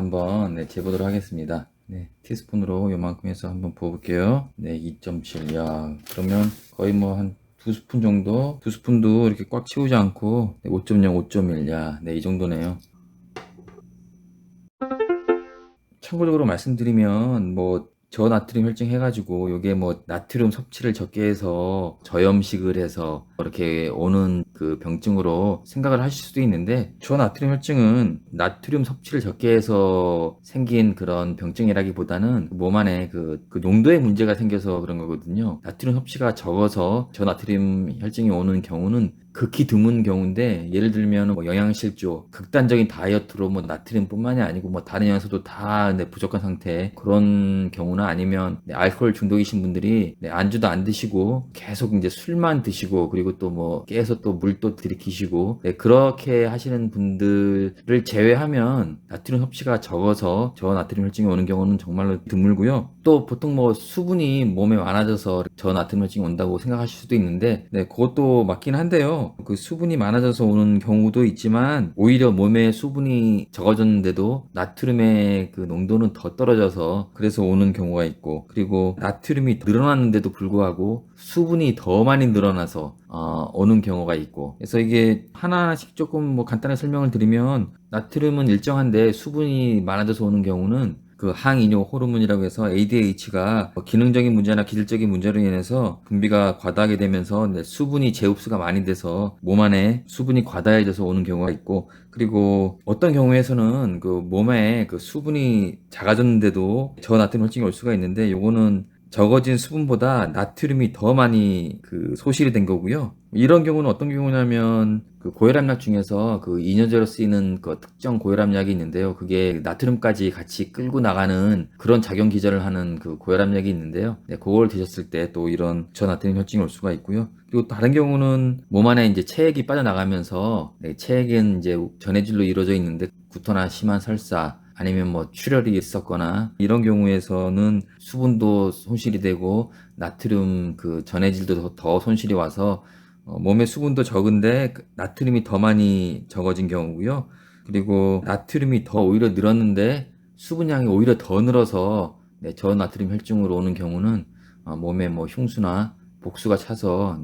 한번 재보도록 하겠습니다. 티스푼으로 요만큼 해서 한번 부어볼게요. 2.7. 야, 그러면 거의 뭐 한 2스푼 정도? 2스푼도 이렇게 꽉 채우지 않고 5.0, 5.1. 야, 이 정도네요. 참고적으로 말씀드리면 저나트륨 혈증 해가지고 요게 나트륨 섭취를 적게 해서 저염식을 해서 이렇게 오는 그 병증으로 생각을 하실 수도 있는데, 저나트륨 혈증은 나트륨 섭취를 적게 해서 생긴 그런 병증이라기보다는 몸 안에 그 농도의 문제가 생겨서 그런 거거든요. 나트륨 섭취가 적어서 저나트륨 혈증이 오는 경우는 극히 드문 경우인데, 예를 들면 영양실조, 극단적인 다이어트로 나트륨뿐만이 아니고 다른 영양소도 다 부족한 상태, 그런 경우나 아니면 알코올 중독이신 분들이 안주도 안 드시고 계속 이제 술만 드시고, 그리고 또 깨서 또 물도 들이키시고, 그렇게 하시는 분들을 제외하면 나트륨 섭취가 적어서 저나트륨 혈증이 오는 경우는 정말로 드물고요. 또 보통 수분이 몸에 많아져서 저나트륨 혈증이 온다고 생각하실 수도 있는데, 그것도 맞긴 한데요. 그 수분이 많아져서 오는 경우도 있지만, 오히려 몸에 수분이 적어졌는데도 나트륨의 그 농도는 더 떨어져서 그래서 오는 경우가 있고, 그리고 나트륨이 늘어났는데도 불구하고 수분이 더 많이 늘어나서 오는 경우가 있고, 그래서 이게 하나씩 조금 간단하게 설명을 드리면, 나트륨은 일정한데 수분이 많아져서 오는 경우는 그 항이뇨 호르몬이라고 해서 ADH가 기능적인 문제나 기질적인 문제로 인해서 분비가 과다하게 되면서 수분이 재흡수가 많이 돼서 몸 안에 수분이 과다해져서 오는 경우가 있고, 그리고 어떤 경우에서는 그 몸에 그 수분이 작아졌는데도 저나트륨 혈증이 올 수가 있는데, 요거는 적어진 수분보다 나트륨이 더 많이 그 소실이 된 거고요. 이런 경우는 어떤 경우냐면, 그 고혈압약 중에서 그 이뇨제로 쓰이는 그 특정 고혈압약이 있는데요. 그게 나트륨까지 같이 끌고 나가는 그런 작용 기전을 하는 그 고혈압약이 있는데요. 그걸 드셨을 때 또 이런 저나트륨 혈증이 올 수가 있고요. 그리고 다른 경우는 몸 안에 이제 체액이 빠져나가면서, 체액은 이제 전해질로 이루어져 있는데 구토나 심한 설사, 아니면 출혈이 있었거나, 이런 경우에서는 수분도 손실이 되고 나트륨 그 전해질도 더 손실이 와서 몸에 수분도 적은데 나트륨이 더 많이 적어진 경우고요. 그리고 나트륨이 더 오히려 늘었는데 수분량이 오히려 더 늘어서 저나트륨 혈증으로 오는 경우는 몸에 흉수나 복수가 차서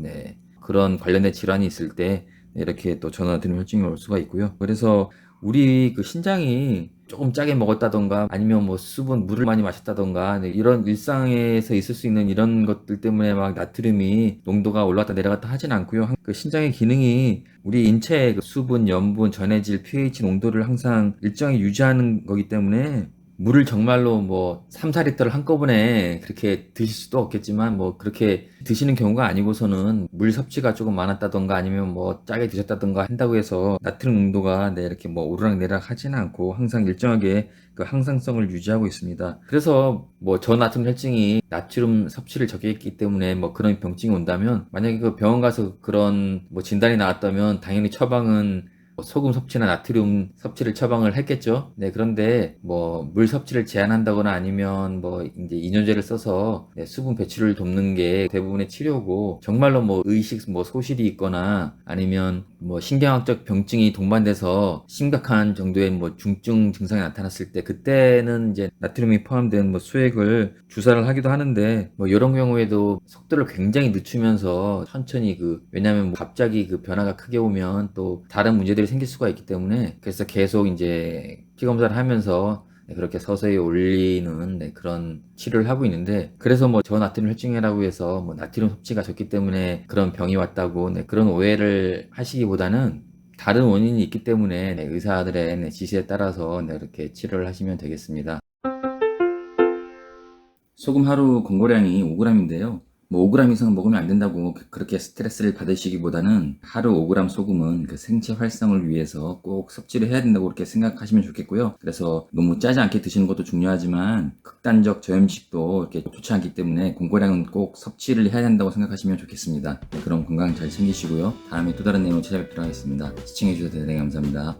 그런 관련된 질환이 있을 때 이렇게 또 저나트륨 혈증이 올 수가 있고요. 그래서 우리 그 신장이 조금 짜게 먹었다던가, 아니면 수분, 물을 많이 마셨다던가, 이런 일상에서 있을 수 있는 이런 것들 때문에 막 나트륨이 농도가 올라갔다 내려갔다 하진 않고요. 그 신장의 기능이 우리 인체의 그 수분, 염분, 전해질, pH 농도를 항상 일정히 유지하는 거기 때문에, 물을 정말로 3, 4리터를 한꺼번에 그렇게 드실 수도 없겠지만, 그렇게 드시는 경우가 아니고서는 물 섭취가 조금 많았다던가, 아니면 짜게 드셨다던가 한다고 해서 나트륨 농도가 이렇게 오르락내리락 하지는 않고 항상 일정하게 그 항상성을 유지하고 있습니다. 그래서 저나트륨 혈증이 나트륨 섭취를 적게 했기 때문에 그런 병증이 온다면, 만약에 그 병원 가서 그런 진단이 나왔다면 당연히 처방은 소금 섭취나 나트륨 섭취를 처방을 했겠죠. 그런데 물 섭취를 제한한다거나, 아니면 이제 이뇨제를 써서 수분 배출을 돕는 게 대부분의 치료고, 정말로 의식 소실이 있거나, 아니면 신경학적 병증이 동반돼서 심각한 정도의 중증 증상이 나타났을 때, 그때는 이제 나트륨이 포함된 수액을 주사를 하기도 하는데, 이런 경우에도 속도를 굉장히 늦추면서 천천히 왜냐면 갑자기 그 변화가 크게 오면 또 다른 문제들이 생길 수가 있기 때문에, 그래서 계속 이제 피 검사를 하면서 그렇게 서서히 올리는 그런 치료를 하고 있는데, 그래서 저나트륨 혈증이라고 해서 나트륨 섭취가 적기 때문에 그런 병이 왔다고 그런 오해를 하시기보다는, 다른 원인이 있기 때문에 의사들의 지시에 따라서 이렇게 치료를 하시면 되겠습니다. 소금 하루 권고량이 5g인데요. 5g 이상 먹으면 안 된다고 그렇게 스트레스를 받으시기보다는, 하루 5g 소금은 그 생체 활성을 위해서 꼭 섭취를 해야 된다고 그렇게 생각하시면 좋겠고요. 그래서 너무 짜지 않게 드시는 것도 중요하지만, 극단적 저염식도 이렇게 좋지 않기 때문에 권고량은 꼭 섭취를 해야 한다고 생각하시면 좋겠습니다. 그럼 건강 잘 챙기시고요. 다음에 또 다른 내용으로 찾아뵙도록 하겠습니다. 시청해주셔서 대단히 감사합니다.